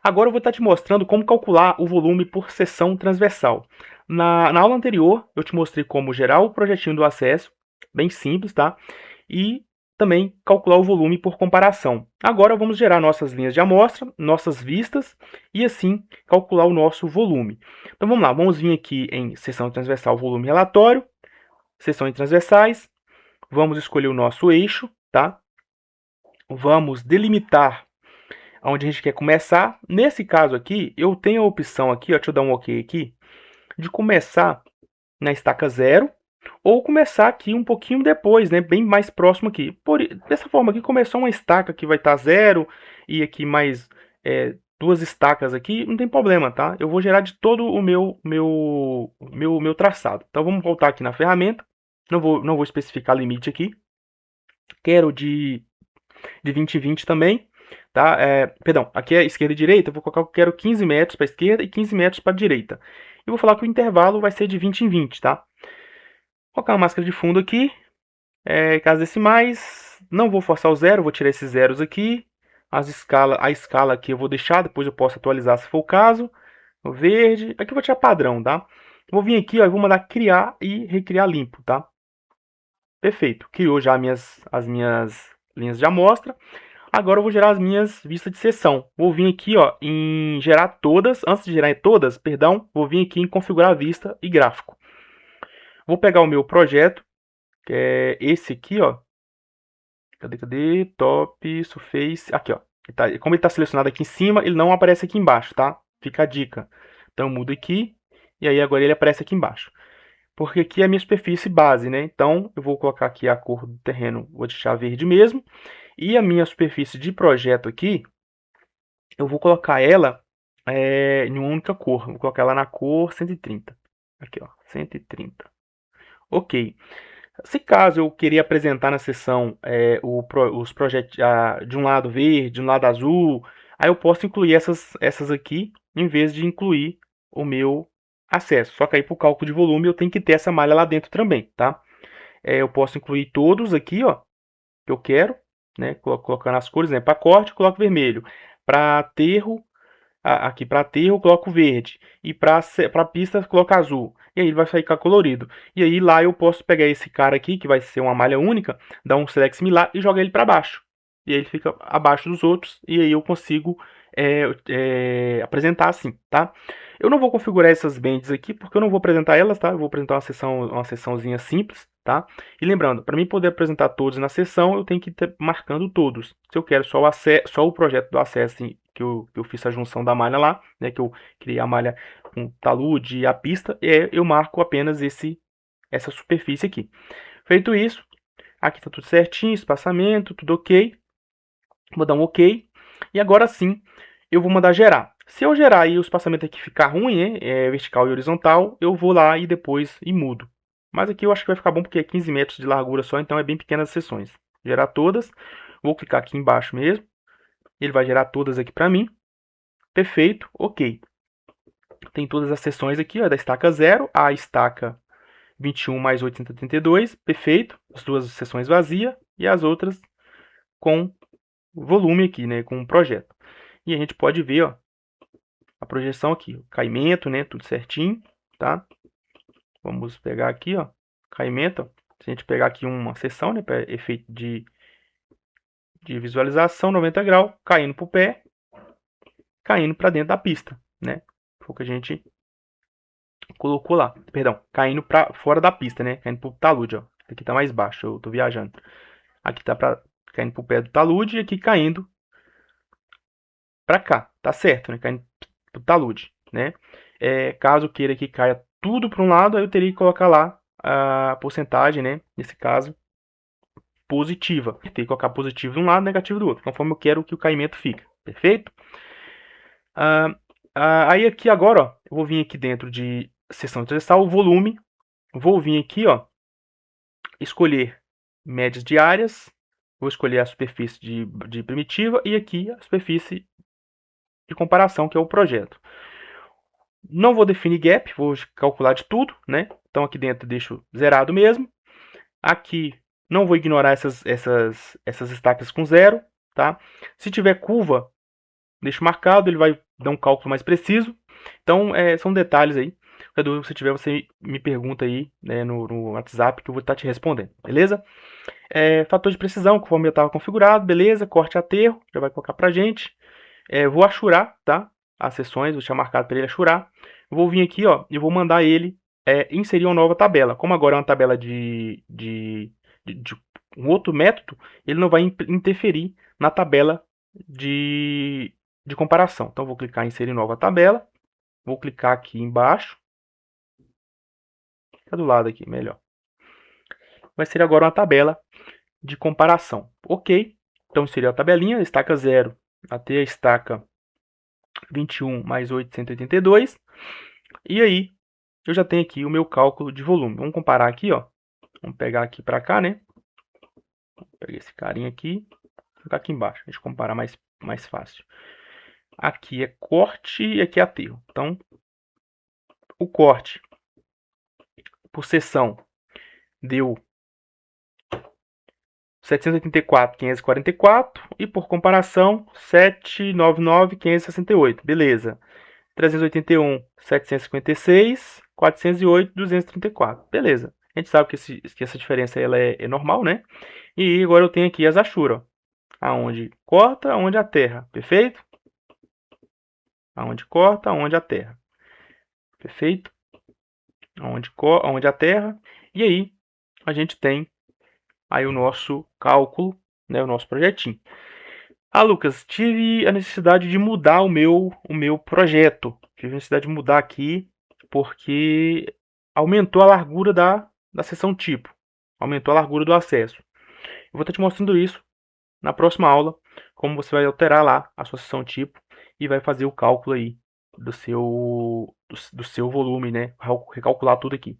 Agora eu vou estar te mostrando como calcular o volume por seção transversal. Na aula anterior, eu te mostrei como gerar o projetinho do acesso, bem simples, tá? E também calcular o volume por comparação. Agora vamos gerar nossas linhas de amostra, nossas vistas e assim calcular o nosso volume. Então vamos lá, vamos vir aqui em seção transversal volume relatório, seções transversais, vamos escolher o nosso eixo, tá? Vamos delimitar onde a gente quer começar. Nesse caso aqui, eu tenho a opção aqui, ó, deixa eu dar um OK aqui, de começar na estaca 0 ou começar aqui um pouquinho depois, né, bem mais próximo aqui. Dessa forma aqui, começou uma estaca que vai estar 0 e aqui mais duas estacas aqui, não tem problema, tá? Eu vou gerar de todo o meu traçado. Então vamos voltar aqui na ferramenta, não vou especificar limite aqui, quero de 20 em 20 também, tá? Perdão, aqui é esquerda e direita, eu vou colocar que eu quero 15 metros para a esquerda e 15 metros para a direita. E vou falar que o intervalo vai ser de 20 em 20, tá? Vou colocar uma máscara de fundo aqui, casas decimais, não vou forçar o zero, vou tirar esses zeros aqui. A escala aqui eu vou deixar, depois eu posso atualizar se for o caso. O verde, aqui eu vou tirar padrão, tá? Vou vir aqui, ó, e vou mandar criar e recriar limpo, tá? Perfeito, criou já as minhas linhas de amostra. Agora eu vou gerar as minhas vistas de seção. Vou vir aqui, ó, em gerar todas. Antes de gerar todas, perdão, vou vir aqui em configurar vista e gráfico. Vou pegar o meu projeto, que é esse aqui, ó. Cadê? Top, Surface. Aqui, ó. Como ele está selecionado aqui em cima, ele não aparece aqui embaixo, tá? Fica a dica. Então eu mudo aqui, e aí agora ele aparece aqui embaixo. Porque aqui é a minha superfície base, né? Então eu vou colocar aqui a cor do terreno, vou deixar verde mesmo. E a minha superfície de projeto aqui, eu vou colocar ela em uma única cor. Vou colocar ela na cor 130. Aqui, ó, 130. Ok. Se caso eu queria apresentar na sessão os projetos de um lado verde, de um lado azul, aí eu posso incluir essas aqui, em vez de incluir o meu acesso. Só que aí para o cálculo de volume eu tenho que ter essa malha lá dentro também, tá? Eu posso incluir todos aqui, ó, que eu quero, né? Colocando as cores, né? Para corte, coloco vermelho. Para aterro, aqui para aterro, coloco verde. E para pista, coloco azul. E aí ele vai ficar colorido. E aí lá eu posso pegar esse cara aqui, que vai ser uma malha única, dar um select similar e jogar ele para baixo. E aí ele fica abaixo dos outros. E aí eu consigo apresentar assim, tá? Eu não vou configurar essas bands aqui, porque eu não vou apresentar elas, tá? Eu vou apresentar uma sessãozinha simples, tá? E lembrando, para mim poder apresentar todos na sessão, eu tenho que ir marcando todos. Se eu quero só o projeto do acesso, assim, que eu fiz a junção da malha lá, né? Que eu criei a malha com o talude e a pista, eu marco apenas essa superfície aqui. Feito isso, aqui está tudo certinho, espaçamento, tudo ok. Vou dar um ok. E agora sim, eu vou mandar gerar. Se eu gerar e o espaçamento aqui ficar ruim, vertical e horizontal, eu vou lá e depois mudo. Mas aqui eu acho que vai ficar bom porque é 15 metros de largura só, então é bem pequenas as seções. Gerar todas. Vou clicar aqui embaixo mesmo. Ele vai gerar todas aqui para mim. Perfeito, ok. Tem todas as seções aqui, ó, da estaca 0, a estaca 21 mais 832, perfeito. As duas seções vazias e as outras com volume aqui, né, com o projeto. E a gente pode ver, ó, a projeção aqui, o caimento, né, tudo certinho, tá? Vamos pegar aqui, ó, caimento, ó. Se a gente pegar aqui uma seção, né, para efeito de visualização, 90 graus, caindo para o pé, caindo para dentro da pista, né? Foi o que a gente colocou lá, perdão, caindo para fora da pista, né? Caindo pro talude, ó. Aqui tá mais baixo, eu tô viajando. Aqui tá caindo pro pé do talude e aqui caindo para cá, tá certo, né? Caindo pro talude, né? Caso queira que caia tudo para um lado, aí eu teria que colocar lá a porcentagem, né? Nesse caso, positiva. Tem que colocar positivo de um lado, negativo do outro, conforme eu quero que o caimento fique, perfeito? Aí aqui agora, ó, eu vou vir aqui dentro de seção transversal, o volume, vou vir aqui, ó, escolher médias diárias, vou escolher a superfície de primitiva e aqui a superfície de comparação, que é o projeto. Não vou definir gap, vou calcular de tudo, né? Então aqui dentro deixo zerado mesmo. Aqui não vou ignorar essas estacas com zero, tá? Se tiver curva, deixo marcado, ele vai dar um cálculo mais preciso. Então, são detalhes aí. Qualquer dúvida que você tiver, você me pergunta aí, né, no WhatsApp que eu vou estar te respondendo, beleza? Fator de precisão, conforme eu estava configurado, beleza? Corte e aterro, já vai colocar pra gente. Vou achurar, tá? As sessões, vou deixar marcado para ele achurar. Vou vir aqui, ó, e vou mandar ele inserir uma nova tabela. Como agora é uma tabela de um outro método, ele não vai interferir na tabela de comparação. Então, vou clicar em inserir nova tabela. Vou clicar aqui embaixo. Fica do lado aqui, melhor. Vai ser agora uma tabela de comparação. Ok. Então, inseri a tabelinha, estaca 0 até a estaca 21 mais 882. E aí, eu já tenho aqui o meu cálculo de volume. Vamos comparar aqui, ó. Vamos pegar aqui para cá, né? Vou pegar esse carinha aqui, vou colocar aqui embaixo. Deixa eu comparar mais fácil. Aqui é corte e aqui é aterro. Então, o corte por seção deu 784.544 e por comparação 799.568. Beleza. 381, 756, 408, 234. Beleza. A gente sabe que essa diferença ela é normal, né? E agora eu tenho aqui as achuras. Aonde corta, aonde a terra. Perfeito? Aonde corta, aonde a terra. Perfeito? Aonde a terra. E aí, a gente tem aí o nosso cálculo, né, o nosso projetinho. Lucas, tive a necessidade de mudar o meu projeto. Tive a necessidade de mudar aqui porque aumentou a largura da seção tipo. Aumentou a largura do acesso. Eu vou estar te mostrando isso na próxima aula, como você vai alterar lá a sua seção tipo e vai fazer o cálculo aí do seu volume, né? Recalcular tudo aqui.